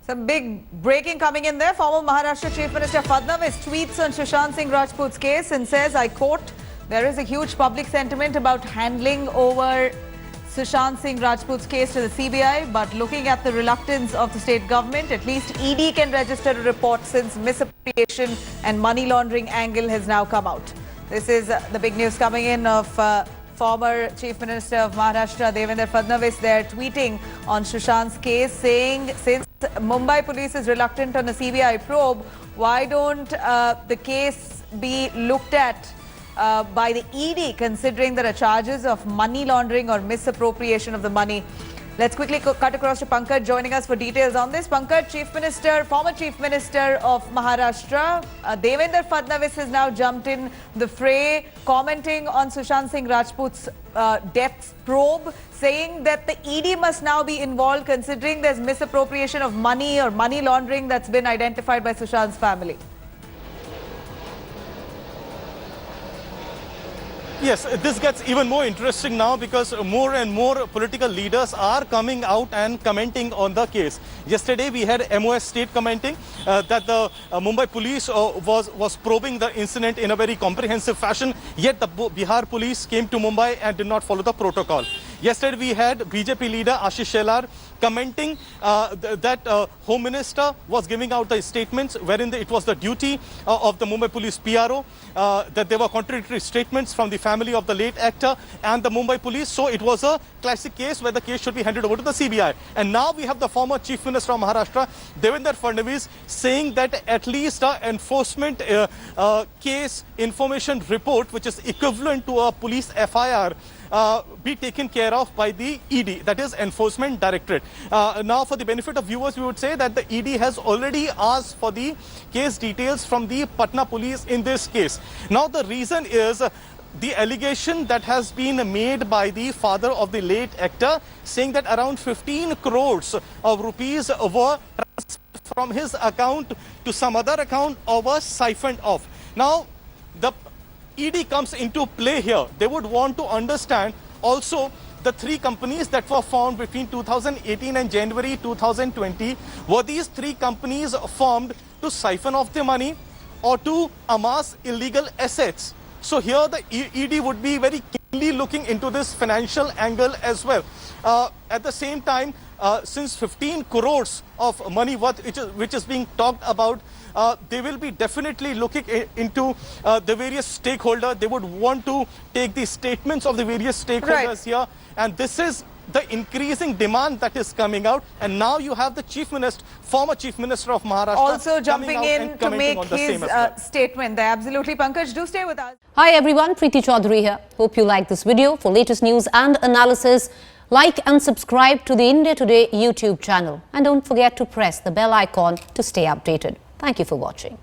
Some big breaking coming in there. Former Maharashtra Chief Minister Fadnavis tweets on Sushant Singh Rajput's case and says, I quote, there is a huge public sentiment about handling over Sushant Singh Rajput's case to the CBI, but looking at the reluctance of the state government, at least ED can register a report since misappropriation and money laundering angle has now come out. This is the big news coming in of former Chief Minister of Maharashtra, Devendra Fadnavis, there tweeting on Sushant's case, saying since Mumbai police is reluctant on a CBI probe, why don't the case be looked at by the ED, considering there are charges of money laundering or misappropriation of the money. Let's quickly cut across to Pankaj joining us for details on this. Pankaj, former Chief Minister of Maharashtra, Devendra Fadnavis has now jumped in the fray, commenting on Sushant Singh Rajput's death probe, saying that the ED must now be involved considering there's misappropriation of money or money laundering that's been identified by Sushant's family. Yes, this gets even more interesting now because more and more political leaders are coming out and commenting on the case. Yesterday we had MOS State commenting that the Mumbai police was probing the incident in a very comprehensive fashion, yet the Bihar police came to Mumbai and did not follow the protocol. Yesterday we had BJP leader Ashish Shelar commenting that Home Minister was giving out the statements wherein it was the duty of the Mumbai police PRO that there were contradictory statements from the family of the late actor and the Mumbai police. So it was a classic case where the case should be handed over to the CBI. And now we have the former Chief Minister of Maharashtra, Devendra Fadnavis, saying that at least an enforcement case information report, which is equivalent to a police FIR, be taken care of by the ED, that is Enforcement Directorate. Now, for the benefit of viewers, we would say that the ED has already asked for the case details from the Patna police in this case. Now, the reason is the allegation that has been made by the father of the late actor, saying that around 15 crores of rupees were transferred from his account to some other account or were siphoned off. Now, the ED comes into play here. They would want to understand also the three companies that were formed between 2018 and January 2020. Were these three companies formed to siphon off the money or to amass illegal assets? So here the ED would be very keenly looking into this financial angle as well. At the same time, since 15 crores of money worth which is being talked about, they will be definitely looking into the various stakeholders. They would want to take the statements of the various stakeholders here. And this is the increasing demand that is coming out. And now you have the former Chief Minister of Maharashtra also jumping in to make his statement there. Absolutely. Pankaj, do stay with us. Hi everyone, Preeti Chaudhary here. Hope you like this video. For latest news and analysis, like and subscribe to the India Today YouTube channel. And don't forget to press the bell icon to stay updated. Thank you for watching.